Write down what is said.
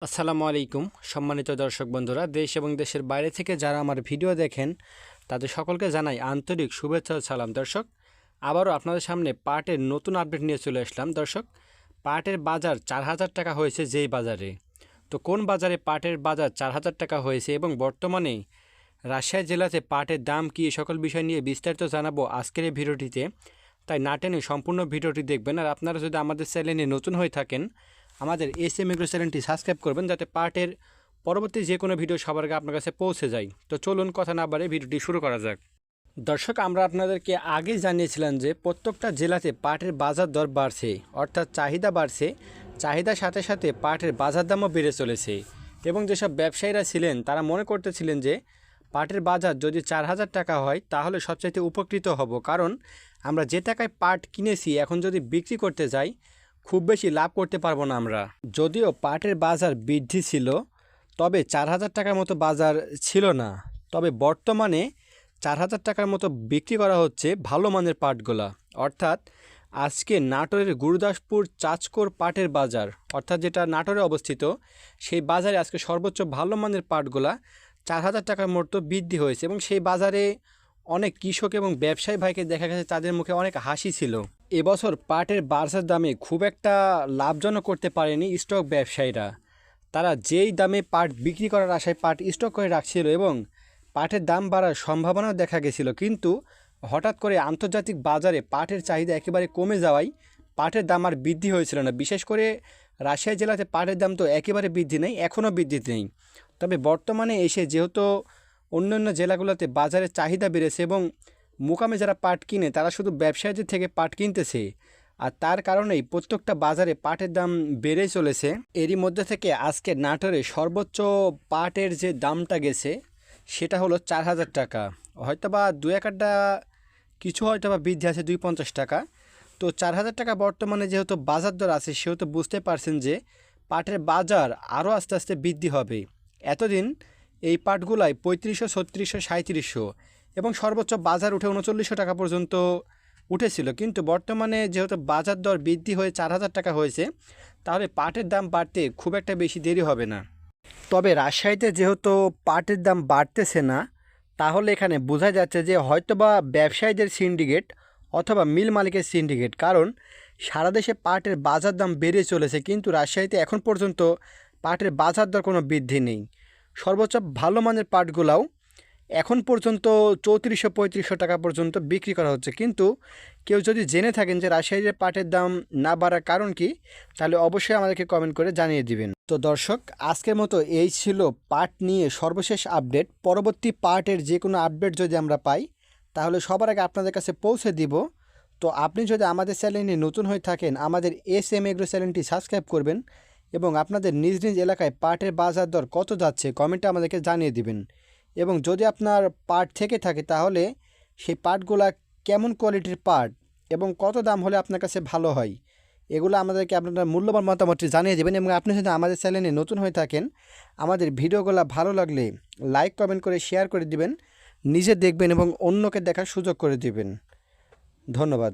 আসসালামু আলাইকুম সম্মানিত দর্শক বন্ধুরা, দেশ এবং দেশের বাইরে থেকে যারা আমার ভিডিও দেখেন তাদের সকলকে জানাই আন্তরিক শুভেচ্ছা ও সালাম। দর্শক, আবারও আপনাদের সামনে পাটের নতুন আপডেট নিয়ে চলে আসলাম। দর্শক, পাটের বাজার 4,000 টাকা হয়েছে যেই বাজারে। তো কোন বাজারে পাটের বাজার 4,000 টাকা হয়েছে এবং বর্তমানে রাজশাহী জেলাতে পাটের দাম কী, সকল বিষয় নিয়ে বিস্তারিত জানাবো আজকের এই ভিডিওটিতে। তাই না টেনে সম্পূর্ণ ভিডিওটি দেখবেন। আর আপনারা যদি আমাদের চ্যানেলে নতুন হয়ে থাকেন, আমাদের এসএম এগ্রো চ্যানেলটি সাবস্ক্রাইব করবেন, যাতে পাটের পরবর্তী যে কোনো ভিডিও সবার আগে আপনার কাছে পৌঁছে যায়। তো চলুন কথা না বাড়ে ভিডিওটি শুরু করা যাক। দর্শক, আমরা আপনাদেরকে আগে জানিয়েছিলাম যে প্রত্যেকটা জেলাতে পাটের বাজার দর বাড়ছে, অর্থাৎ চাহিদা বাড়ছে। চাহিদার সাথে সাথে পাটের বাজার দামও বেড়ে চলেছে এবং যেসব ব্যবসায়ীরা ছিলেন তারা মনে করতেছিলেন যে পাটের বাজার যদি 4,000 টাকা হয় তাহলে সবচাইতে উপকৃত হব, কারণ আমরা যে টাকায় পাট কিনেছি এখন যদি বিক্রি করতে যাই খুব বেশি লাভ করতে পারবো না আমরা। যদিও পাটের বাজার বৃদ্ধি ছিল, তবে 4,000 টাকার মতো বাজার ছিল না। তবে বর্তমানে 4,000 টাকার মতো বিক্রি করা হচ্ছে ভালো মানের পাটগুলা। অর্থাৎ আজকে নাটোরের গুরুদাসপুর চাচকোর পাটের বাজার, অর্থাৎ যেটা নাটোরে অবস্থিত, সেই বাজারে আজকে সর্বোচ্চ ভালো মানের পাটগুলা 4,000 টাকার মতো বৃদ্ধি হয়েছে এবং সেই বাজারে অনেক কৃষক এবং ব্যবসায়ী ভাইকে দেখা গেছে তাদের মুখে অনেক হাসি ছিল। এবছর পাটের বাজার দামে খুব একটা লাভজনক করতে পারেনি স্টক ব্যবসায়ীরা। তারা যেই দামে পাট বিক্রি করার আশায় পাট স্টক করে রাখছিল এবং পাটের দাম বাড়ার সম্ভাবনাও দেখা গেছিল, কিন্তু হঠাৎ করে আন্তর্জাতিক বাজারে পাটের চাহিদা একেবারে কমে যাওয়ায় পাটের দাম আর বৃদ্ধি হয়েছিল না। বিশেষ করে রাজশাহী জেলাতে পাটের দাম তো একেবারে বৃদ্ধি নেই, এখনও বৃদ্ধি নেই। তবে বর্তমানে এসে যেহেতু অন্যান্য জেলাগুলোতে বাজারের চাহিদা বেড়েছে এবং মুকামে যারা পাট কিনে তারা শুধু ব্যবসায়ীদের থেকে পাট কিনতেছে, আর তার কারণেই প্রত্যেকটা বাজারে পাটের দাম বেড়েই চলেছে। এরই মধ্যে থেকে আজকে নাটোরে সর্বোচ্চ পাটের যে দামটা গেছে সেটা হলো 4,000 টাকা। হয়তোবা দু একটা কিছু হয়তোবা বৃদ্ধি আছে 250 টাকা। তো 4,000 টাকা বর্তমানে যেহেতু বাজার দর আছে সেহেতু বুঝতে পারছেন যে পাটের বাজার আরও আস্তে আস্তে বৃদ্ধি হবে। এতদিন এই পাটগুলাই 3500, 3600, 3700 এবং সর্বোচ্চ বাজার উঠে 3900 টাকা পর্যন্ত উঠেছিল, কিন্তু বর্তমানে যেহেতু বাজার দর বৃদ্ধি হয়ে 4,000 টাকা হয়েছে, তাহলে পাটের দাম বাড়তে খুব একটা বেশি দেরি হবে না। তবে রাজশাহীতে যেহেতু পাটের দাম বাড়তেছে না, তাহলে এখানে বোঝা যাচ্ছে যে হয়তোবা ব্যবসায়ীদের সিন্ডিকেট অথবা মিল মালিকের সিন্ডিকেট, কারণ সারা দেশে পাটের বাজার দাম বেড়ে চলেছে কিন্তু রাজশাহীতে এখন পর্যন্ত পাটের বাজার দর কোনো বৃদ্ধি নেই। সর্বোচ্চ ভালো মানের পাটগুলাও এখন পর্যন্ত 3400-3500 টাকা পর্যন্ত বিক্রি করা হচ্ছে। কিন্তু কেউ যদি জেনে থাকেন যে রাজশাহীর পাটের দাম না বাড়ার কারণ কি, তাহলে অবশ্যই আমাদেরকে কমেন্ট করে জানিয়ে দিবেন। তো দর্শক, আজকের মতো এই ছিল পাট নিয়ে সর্বশেষ আপডেট। পরবর্তী পাটের যে কোনো আপডেট যদি আমরা পাই তাহলে সবার আগে আপনাদের কাছে পৌঁছে দিব। তো আপনি যদি আমাদের চ্যানেলে নতুন হয়ে থাকেন, আমাদের এসএম এগ্রো চ্যানেলটি সাবস্ক্রাইব করবেন এবং আপনাদের নিজ নিজ এলাকায় পাটের বাজার দর কত যাচ্ছে কমেন্টে আমাদেরকে জানিয়ে দিবেন। এবং যদি আপনার পাট থেকে থাকে তাহলে সেই পাটগুলা কেমন কোয়ালিটির পাট এবং কত দাম হলে আপনার কাছে ভালো হয়, এগুলো আমাদেরকে আপনার মূল্যবান মতামতটি জানিয়ে দেবেন। এবং আপনি যদি আমাদের চ্যানেলে নতুন হয়ে থাকেন, আমাদের ভিডিওগুলো ভালো লাগলে লাইক কমেন্ট করে শেয়ার করে দিবেন, নিজে দেখবেন এবং অন্যকে দেখার সুযোগ করে দিবেন। ধন্যবাদ।